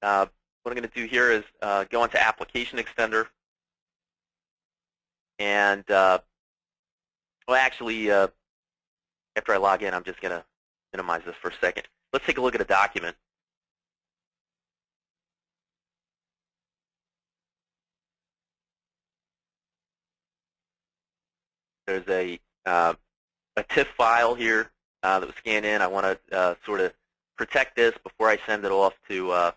what I'm going to do here is go into ApplicationXtender, and well, actually, after I log in, I'm just going to minimize this for a second. Let's take a look at a document. There's a TIFF file here that was scanned in. I want to sort of protect this before I send it off to a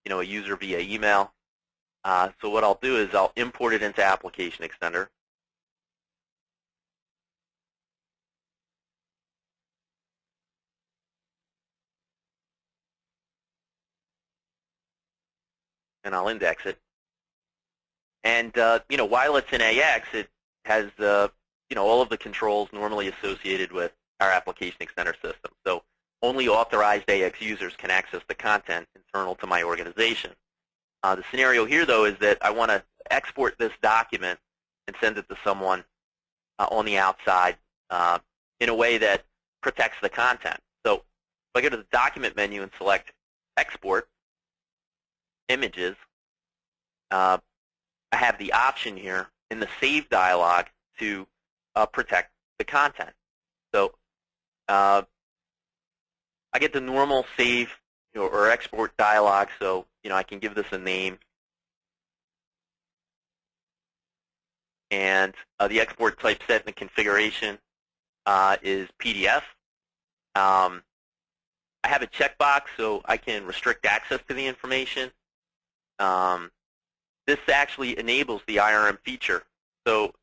user via email. So what I'll do is I'll import it into ApplicationXtender. And I'll index it. And while it's in AX, it has all of the controls normally associated with our ApplicationXtender system. So only authorized AX users can access the content internal to my organization. The scenario here, though, is that I want to export this document and send it to someone on the outside in a way that protects the content. So if I go to the Document menu and select Export Images, I have the option here in the Save dialog to protect the content. So I get the normal save or export dialog, so I can give this a name. And the export type set in the configuration is PDF. I have a checkbox so I can restrict access to the information. This actually enables the IRM feature. So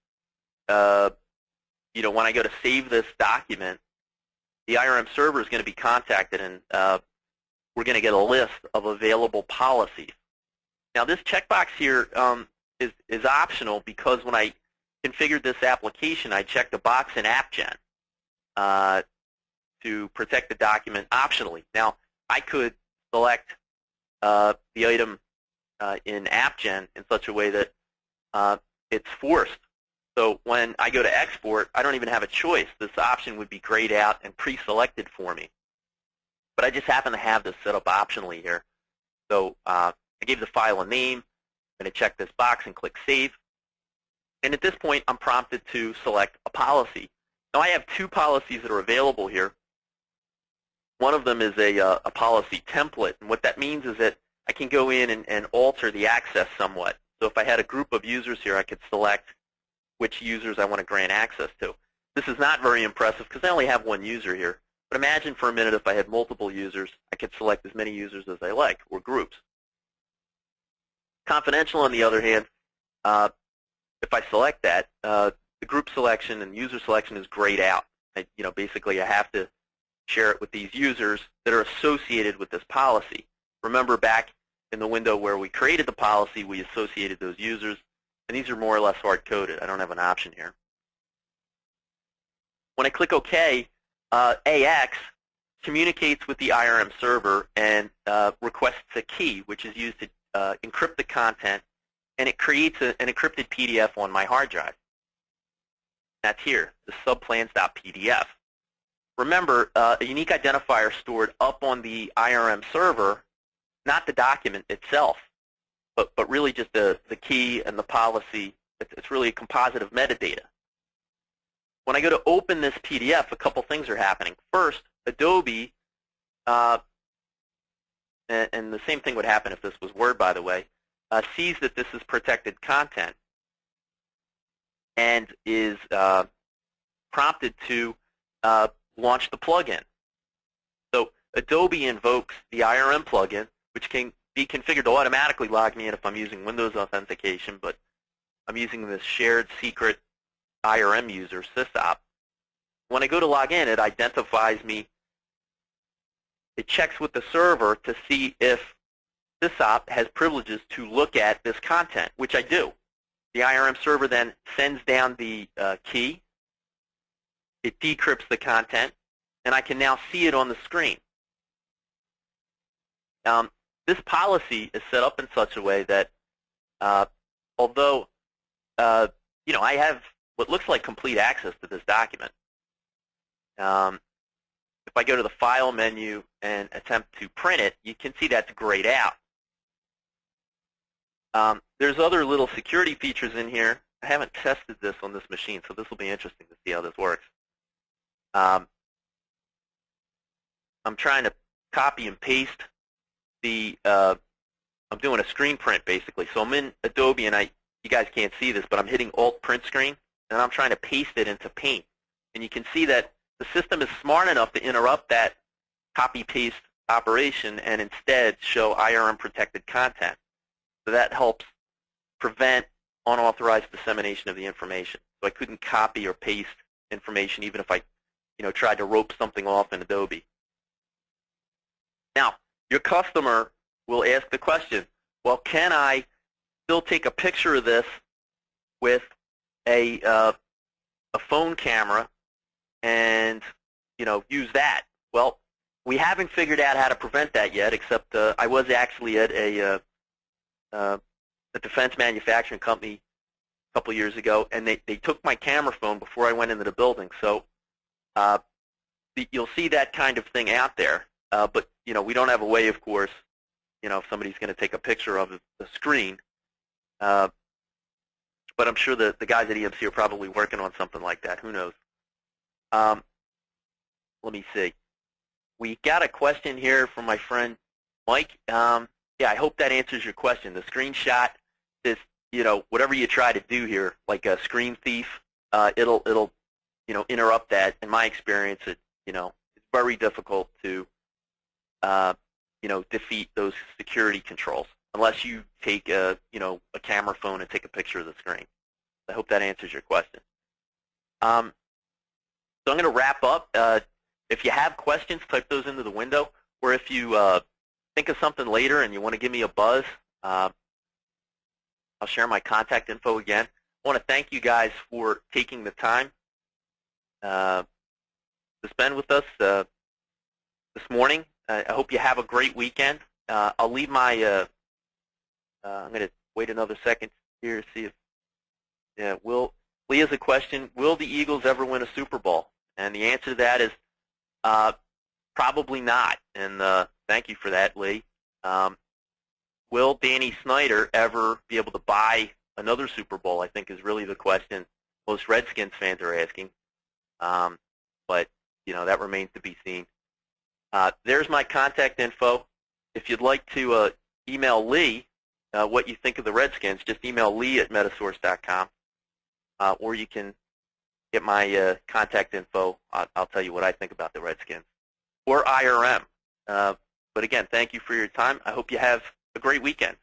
when I go to save this document, the IRM server is going to be contacted, and we're going to get a list of available policies. Now, this checkbox here is optional because when I configured this application, I checked a box in AppGen to protect the document optionally. Now, I could select the item in AppGen in such a way that it's forced. So when I go to export, I don't even have a choice. This option would be grayed out and pre-selected for me. But I just happen to have this set up optionally here. So I gave the file a name. I'm going to check this box and click Save. And at this point, I'm prompted to select a policy. Now, I have two policies that are available here. One of them is a policy template. And what that means is that I can go in and alter the access somewhat. So if I had a group of users here, I could select which users I want to grant access to. This is not very impressive because I only have one user here. But imagine for a minute if I had multiple users, I could select as many users as I like, or groups. Confidential, on the other hand, if I select that, the group selection and user selection is grayed out. Basically, I have to share it with these users that are associated with this policy. Remember, back in the window where we created the policy, we associated those users, and these are more or less hard-coded. I don't have an option here. When I click OK, AX communicates with the IRM server and requests a key, which is used to encrypt the content, and it creates an encrypted PDF on my hard drive. That's here, the subplans.pdf. Remember, a unique identifier stored up on the IRM server, not the document itself, but really just the key and the policy. It's really a composite of metadata. When I go to open this PDF, a couple things are happening. First, Adobe, and the same thing would happen if this was Word, by the way, sees that this is protected content and is prompted to launch the plugin. So Adobe invokes the IRM plugin, which can be configured to automatically log me in if I'm using Windows authentication, but I'm using this shared secret IRM user, sysop. When I go to log in, it identifies me. It checks with the server to see if sysop has privileges to look at this content, which I do. The IRM server then sends down the key. It decrypts the content, and I can now see it on the screen. This policy is set up in such a way that although I have what looks like complete access to this document, if I go to the File menu and attempt to print it, you can see that's grayed out. There's other little security features in here. I haven't tested this on this machine, so this will be interesting to see how this works. I'm trying to copy and paste the, I'm doing a screen print basically. So I'm in Adobe, and you guys can't see this, but I'm hitting Alt Print Screen, and I'm trying to paste it into Paint. And you can see that the system is smart enough to interrupt that copy-paste operation and instead show IRM protected content. So that helps prevent unauthorized dissemination of the information. So I couldn't copy or paste information even if I tried to rope something off in Adobe. Now, your customer will ask the question, well, can I still take a picture of this with a phone camera and use that? Well, we haven't figured out how to prevent that yet, except I was actually at a defense manufacturing company a couple years ago, and they took my camera phone before I went into the building. So you'll see that kind of thing out there, but we don't have a way, of course, if somebody's going to take a picture of the screen. But I'm sure the guys at EMC are probably working on something like that. Who knows? Let me see. We got a question here from my friend Mike. Yeah, I hope that answers your question. The screenshot is, whatever you try to do here, like a screen thief, it'll interrupt that. In my experience, it's very difficult to defeat those security controls unless you take a camera phone and take a picture of the screen. I hope that answers your question. So I'm going to wrap up. If you have questions, type those into the window, or if you think of something later and you want to give me a buzz, I'll share my contact info again. I want to thank you guys for taking the time to spend with us this morning. I hope you have a great weekend. I'll leave my, I'm going to wait another second here to see if, yeah, Lee has a question, will the Eagles ever win a Super Bowl? And the answer to that is probably not, and thank you for that, Lee. Will Danny Snyder ever be able to buy another Super Bowl, I think is really the question most Redskins fans are asking. But, that remains to be seen. There's my contact info. If you'd like to email Lee what you think of the Redskins, just email Lee at metasource.com, or you can get my contact info. I'll tell you what I think about the Redskins, or IRM. But again, thank you for your time. I hope you have a great weekend.